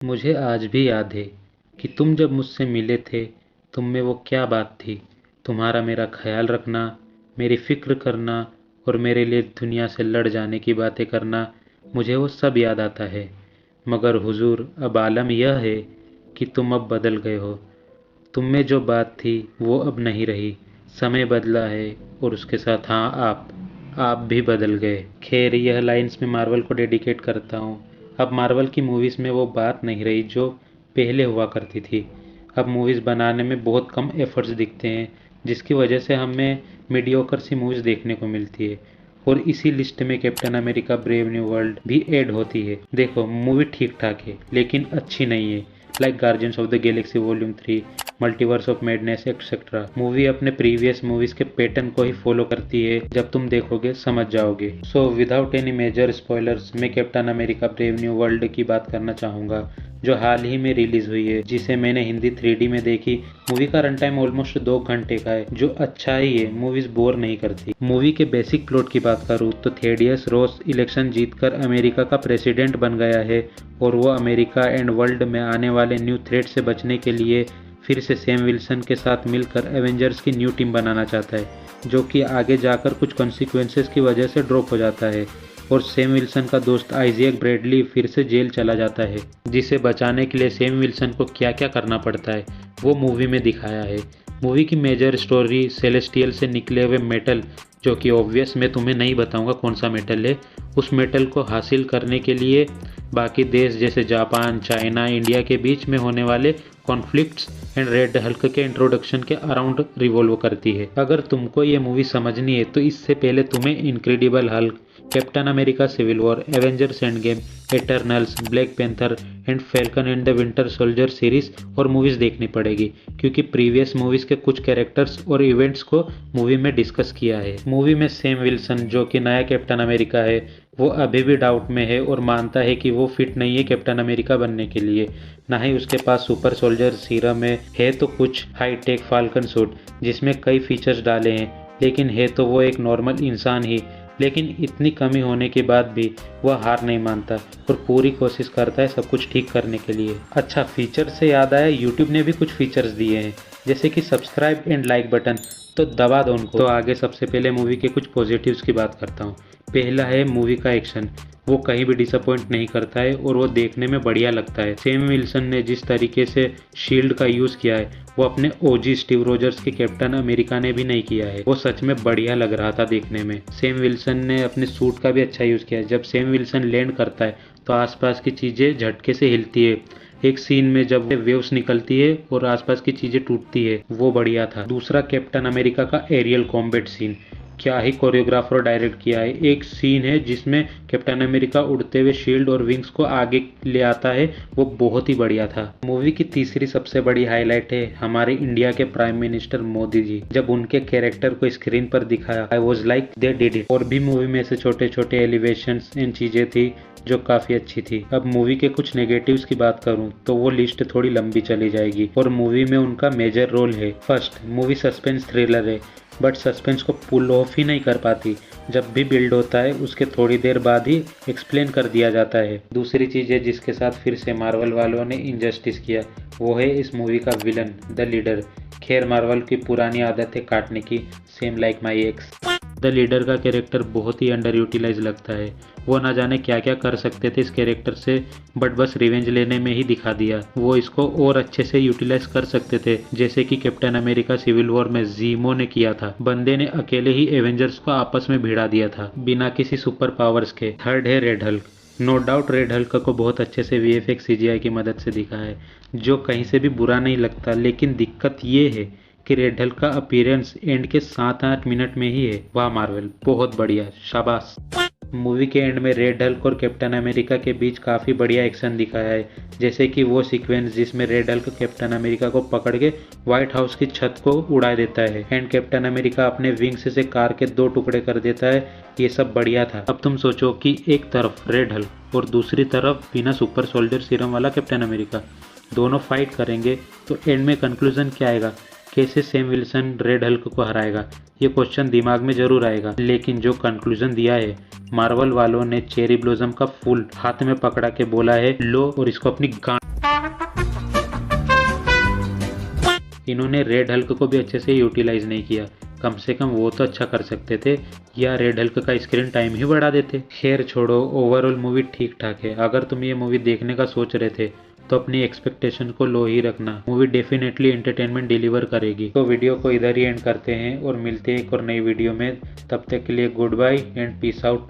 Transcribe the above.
मुझे आज भी याद है कि तुम जब मुझसे मिले थे, तुम में वो क्या बात थी। तुम्हारा मेरा ख़्याल रखना, मेरी फ़िक्र करना और मेरे लिए दुनिया से लड़ जाने की बातें करना, मुझे वो सब याद आता है। मगर हुज़ूर, अब आलम यह है कि तुम अब बदल गए हो। तुम में जो बात थी वो अब नहीं रही। समय बदला है और उसके साथ हाँ, आप भी बदल गए। खैर, यह लाइन्स मैं मार्वल को डेडिकेट करता हूँ। अब मार्वल की मूवीज़ में वो बात नहीं रही जो पहले हुआ करती थी। अब मूवीज़ बनाने में बहुत कम एफर्ट्स दिखते हैं, जिसकी वजह से हमें मीडियोकर सी मूवीज़ देखने को मिलती है। और इसी लिस्ट में captain America brave new world भी ऐड होती है। देखो, मूवी ठीक ठाक है लेकिन अच्छी नहीं है। Like guardians of the Galaxy volume 3, multiverse of madness etcetera. Movie अपने प्रीवियस मूवीज के पैटर्न को ही फॉलो करती है। जब तुम देखोगे समझ जाओगे। So without any major spoilers, मैं captain America brave new world की बात करना चाहूँगा, जो हाल ही में रिलीज हुई है, जिसे मैंने हिंदी 3D में देखी। मूवी का रन टाइम ऑलमोस्ट 2 घंटे का है, जो अच्छा ही है। मूवीज बोर नहीं करती। मूवी के बेसिक प्लॉट की बात करूँ तो थेडियस रोस इलेक्शन जीतकर अमेरिका का प्रेसिडेंट बन गया है और वो अमेरिका एंड वर्ल्ड में आने वाले न्यू थ्रेट से बचने के लिए फिर से सैम विल्सन के साथ मिलकर एवेंजर्स की न्यू टीम बनाना चाहता है, जो कि आगे जाकर कुछ कॉन्सिक्वेंसेस की वजह से ड्रॉप हो जाता है। और सैम विल्सन का दोस्त आइजैक ब्रैडली फिर से जेल चला जाता है, जिसे बचाने के लिए सैम विल्सन को क्या क्या करना पड़ता है वो मूवी में दिखाया है। मूवी की मेजर स्टोरी सेलेस्टियल से निकले हुए मेटल, जो कि ऑब्वियस मैं तुम्हें नहीं बताऊंगा कौन सा मेटल है, उस मेटल को हासिल करने के लिए बाकी देश जैसे जापान, चाइना, इंडिया के बीच में होने वाले कॉन्फ्लिक्ट्स एंड रेड हल्क के इंट्रोडक्शन के अराउंड रिवॉल्व करती है। अगर तुमको ये मूवी समझनी है तो इससे पहले तुम्हें Incredible Hulk, Captain America Civil War, Avengers Endgame, Eternals, Black Panther and Falcon and the Winter Soldier series और मूवीज देखनी पड़ेगी, क्योंकि प्रीवियस मूवीज के कुछ कैरेक्टर्स और इवेंट्स को मूवी में डिस्कस किया है। मूवी में सैम विल्सन, जो कि नया कैप्टन अमेरिका है, वो अभी भी डाउट में है और मानता है कि वो फिट नहीं है कैप्टन अमेरिका बनने के लिए। ना ही उसके पास सुपर सोल्जर सीरम है तो कुछ हाईटेक फाल्कन सूट जिसमें कई फीचर्स डाले हैं, लेकिन है तो वो एक नॉर्मल इंसान ही। लेकिन इतनी कमी होने के बाद भी वह हार नहीं मानता और पूरी कोशिश करता है सब कुछ ठीक करने के लिए। अच्छा, फीचर से याद आया, यूट्यूब ने भी कुछ फीचर्स दिए हैं, जैसे कि सब्सक्राइब एंड लाइक बटन, तो दबा दो उनको। तो आगे सबसे पहले मूवी के कुछ पॉजिटिव्स की बात करता हूँ। पहला है मूवी का एक्शन। वो कहीं भी डिसअपॉइंट नहीं करता है और वो देखने में बढ़िया लगता है। सैम विल्सन ने जिस तरीके से शील्ड का यूज़ किया है, वो अपने ओजी स्टीव रोजर्स के कैप्टन अमेरिका ने भी नहीं किया है। वो सच में बढ़िया लग रहा था देखने में। सैम विल्सन ने अपने सूट का भी अच्छा यूज़ किया है। जब सैम विल्सन लैंड करता है तो आसपास की चीज़ें झटके से हिलती है। एक सीन में जब वेव्स निकलती है और आसपास की चीज़ें टूटती है, वो बढ़िया था। दूसरा, कैप्टन अमेरिका का एरियल कॉम्बैट सीन, क्या ही कोरियोग्राफर डायरेक्ट किया है। एक सीन है जिसमें कैप्टन अमेरिका उड़ते हुए शील्ड और विंग्स को आगे ले आता है, वो बहुत ही बढ़िया था। मूवी की तीसरी सबसे बड़ी हाईलाइट है हमारे इंडिया के प्राइम मिनिस्टर मोदी जी। जब उनके कैरेक्टर को स्क्रीन पर दिखाया, I was like they did it. और भी मूवी में से छोटे छोटे एलिवेशंस एंड चीजें थी जो काफी अच्छी थी। अब मूवी के कुछ नेगेटिव्स की बात करूं तो वो लिस्ट थोड़ी लंबी चली जाएगी और मूवी में उनका मेजर रोल है। फर्स्ट, मूवी सस्पेंस थ्रिलर है, बट सस्पेंस को पुल ऑफ ही नहीं कर पाती। जब भी बिल्ड होता है उसके थोड़ी देर बाद ही एक्सप्लेन कर दिया जाता है। दूसरी चीज़ है जिसके साथ फिर से मार्वल वालों ने इनजस्टिस किया, वो है इस मूवी का विलन द लीडर। खैर, मार्वल की पुरानी आदत है काटने की, same like my x. The leader का कैरेक्टर बहुत ही अंडर यूटिलाइज लगता है। वो ना जाने क्या क्या कर सकते थे इस कैरेक्टर से, बट बस रिवेंज लेने में ही दिखा दिया। वो इसको और अच्छे से यूटिलाइज कर सकते थे, जैसे कि कैप्टन अमेरिका सिविल वॉर में जीमो ने किया था। बंदे ने अकेले ही एवेंजर्स को आपस में भिड़ा दिया था बिना किसी सुपर पावर्स के। थर्ड है Red Hulk. No doubt Red Hulk को बहुत अच्छे से VFX CGI की मदद से दिखा है, जो कहीं से भी बुरा नहीं लगता। लेकिन दिक्कत ये है कि रेड हल्क का अपीयरेंस एंड के 7-8 मिनट में ही है। वाह मार्वल, बहुत बढ़िया, शाबाश। मूवी के एंड में रेड हल्क और कैप्टन अमेरिका के बीच काफ़ी बढ़िया एक्शन दिखाया है, जैसे कि वो सीक्वेंस जिसमें रेड हल्क कैप्टन अमेरिका को पकड़ के व्हाइट हाउस की छत को उड़ा देता है एंड कैप्टन अमेरिका अपने विंग्स से कार के 2 टुकड़े कर देता है। ये सब बढ़िया था। अब तुम सोचो कि एक तरफ रेड हल्क और दूसरी तरफ बिना सुपर सोल्जर सीरम वाला कैप्टन अमेरिका, दोनों फाइट करेंगे तो एंड में कंक्लूजन क्या आएगा? कैसे सैम विल्सन रेड हल्क को हराएगा? ये क्वेश्चन दिमाग में जरूर आएगा। लेकिन जो कंक्लूजन दिया है, मार्वल वालों ने चेरी ब्लॉसम का फूल हाथ में पकड़ा के बोला है, लो और इसको अपनी गांड इन्होंने रेड हल्क को भी अच्छे से यूटिलाइज नहीं किया। कम से कम वो तो अच्छा कर सकते थे या रेड हल्क का स्क्रीन टाइम ही बढ़ा देते। खैर छोड़ो, ओवरऑल मूवी ठीक ठाक है। अगर तुम ये मूवी देखने का सोच रहे थे तो अपनी एक्सपेक्टेशन को लो ही रखना। मूवी डेफिनेटली एंटरटेनमेंट डिलीवर करेगी। तो वीडियो को इधर ही एंड करते हैं और मिलते हैं एक और नई वीडियो में। तब तक के लिए goodbye and peace out.